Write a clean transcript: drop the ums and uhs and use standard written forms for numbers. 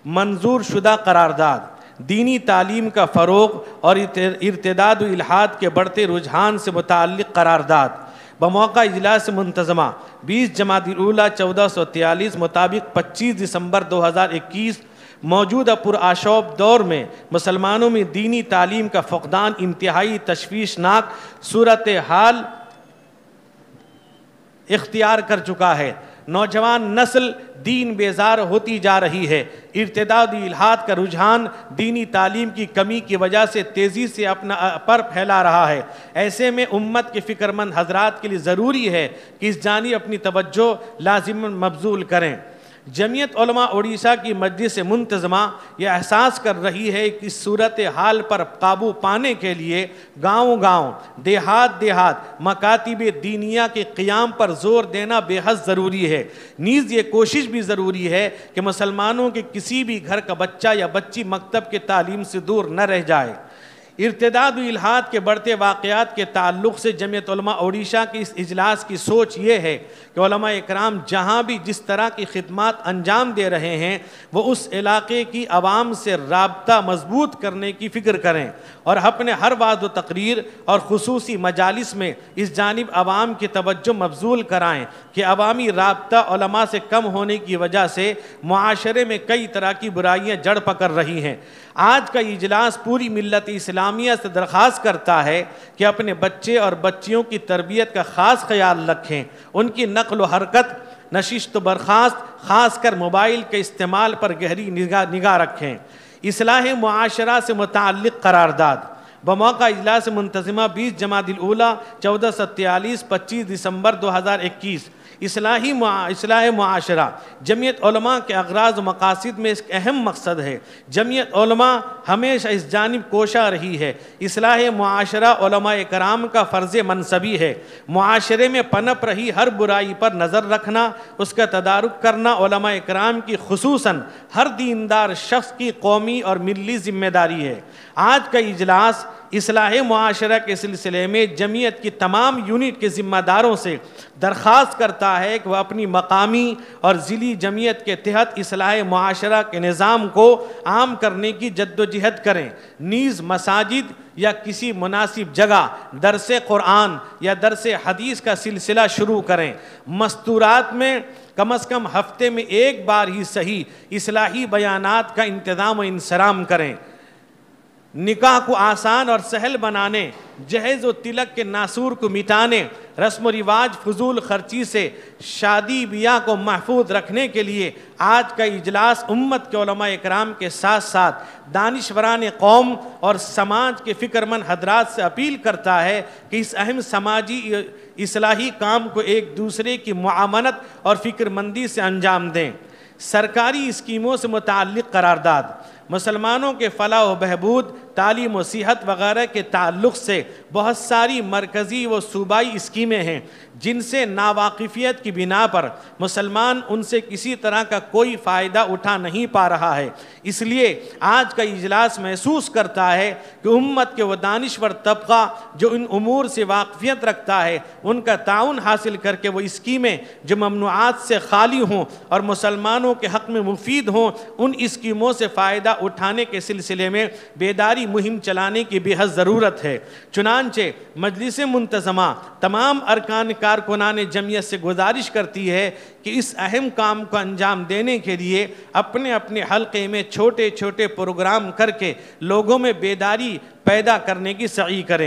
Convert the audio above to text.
منظور شدہ قرارداد، دینی تعلیم کا فروغ اور ارتداد و الحاد کے بڑھتے رجحان سے متعلق قرارداد بموقع اجلاس منتظمہ 20 جمادی الاولیٰ 1443 مطابق 25 دسمبر 2021 موجودہ پرآشوب دور میں مسلمانوں میں دینی تعلیم کا فقدان انتہائی تشویشناک صورتحال اختیار کر چکا ہے۔ نوجوان نسل دین بیزار ہوتی جا رہی ہے۔ ارتداد و الحاد کا رجحان دینی تعلیم کی کمی کی وجہ سے تیزی سے اپنا پر پھیلا رہا ہے۔ ایسے میں امت کے فکر مند حضرات کے لیے ضروری ہے کہ اس جانب اپنی توجہ لازم مبذول کریں۔ جمعیت علماء اڑیسہ کی مجلس منتظمہ یہ احساس کر رہی ہے کہ اس صورتحال پر قابو پانے کے لیے گاؤں گاؤں، دیہات دیہات مکاتب دینیہ کے قیام پر زور دینا بے حد ضروری ہے۔ نیز یہ کوشش بھی ضروری ہے کہ مسلمانوں کے کسی بھی گھر کا بچہ یا بچی مکتب کے تعلیم سے دور نہ رہ جائے۔ ارتداد و الحاد کے بڑھتے واقعات کے تعلق سے جمعیت علماء اڑیسہ کی اس اجلاس کی سوچ یہ ہے کہ علماء اکرام جہاں بھی جس طرح کی خدمات انجام دے رہے ہیں وہ اس علاقے کی عوام سے رابطہ مضبوط کرنے کی فکر کریں اور اپنے ہر وعظ و تقریر اور خصوصی مجالس میں اس جانب عوام کی توجہ مبذول کرائیں کہ عوامی رابطہ علماء سے کم ہونے کی وجہ سے معاشرے میں کئی طرح کی برائیاں جڑ پکڑ رہی ہیں۔ آج کا اجلاس پوری ملت اسلامیہ سے درخواست کرتا ہے کہ اپنے بچے اور بچیوں کی تربیت کا خاص خیال رکھیں، ان کی نقل و حرکت، نشست و برخاست، خاص کر موبائل کے استعمال پر گہری نگاہ رکھیں۔ اصلاح معاشرہ سے متعلق قرارداد بموقع اجلاس منتظمہ 20 جمادی الاولیٰ 1443 25 دسمبر 2021 اصلاح معاشرہ جمعیت علماء کے اغراض و مقاصد میں ایک اہم مقصد ہے۔ جمعیت علماء ہمیشہ اس جانب کوشاں رہی ہے۔ اصلاح معاشرہ علماء کرام کا فرض منصبی ہے۔ معاشرے میں پنپ رہی ہر برائی پر نظر رکھنا، اس کا تدارک کرنا علماء کرام کی خصوصاً ہر دیندار شخص کی قومی اور ملی ذمہ داری ہے۔ آج کا اجلاس اصلاح معاشرہ کے سلسلے میں جمعیت کی تمام یونٹ کے ذمہ داروں سے درخواست کرتا ہے کہ وہ اپنی مقامی اور ضلعی جمعیت کے تحت اصلاح معاشرہ کے نظام کو عام کرنے کی جدوجہد کریں۔ نیز مساجد یا کسی مناسب جگہ درس قرآن یا درس حدیث کا سلسلہ شروع کریں۔ مستورات میں کم از کم ہفتے میں ایک بار ہی صحیح اصلاحی بیانات کا انتظام و انصرام کریں۔ نکاح کو آسان اور سہل بنانے، جہیز و تلک کے ناسور کو مٹانے، رسم و رواج فضول خرچی سے شادی بیاہ کو محفوظ رکھنے کے لیے آج کا اجلاس امت کے علماء اکرام کے ساتھ ساتھ دانشوران قوم اور سماج کے فکر مند حضرات سے اپیل کرتا ہے کہ اس اہم سماجی اصلاحی کام کو ایک دوسرے کی معاونت اور فکر مندی سے انجام دیں۔ سرکاری اسکیموں سے متعلق قرارداد مسلمانوں کے فلاح و بہبود، تعلیم و صحت وغیرہ کے تعلق سے بہت ساری مرکزی و صوبائی اسکیمیں ہیں جن سے ناواقفیت کی بنا پر مسلمان ان سے کسی طرح کا کوئی فائدہ اٹھا نہیں پا رہا ہے۔ اس لیے آج کا اجلاس محسوس کرتا ہے کہ امت کے وہ دانشور طبقہ جو ان امور سے واقفیت رکھتا ہے ان کا تعاون حاصل کر کے وہ اسکیمیں جو ممنوعات سے خالی ہوں اور مسلمانوں کے حق میں مفید ہوں ان اسکیموں سے فائدہ اٹھانے کے سلسلے میں بیداری مہم چلانے کی بے حد ضرورت ہے۔ چنانچہ مجلس منتظمہ تمام ارکان کارکنان جمعیت سے گزارش کرتی ہے کہ اس اہم کام کو انجام دینے کے لیے اپنے اپنے حلقے میں چھوٹے چھوٹے پروگرام کر کے لوگوں میں بیداری پیدا کرنے کی سعی کریں۔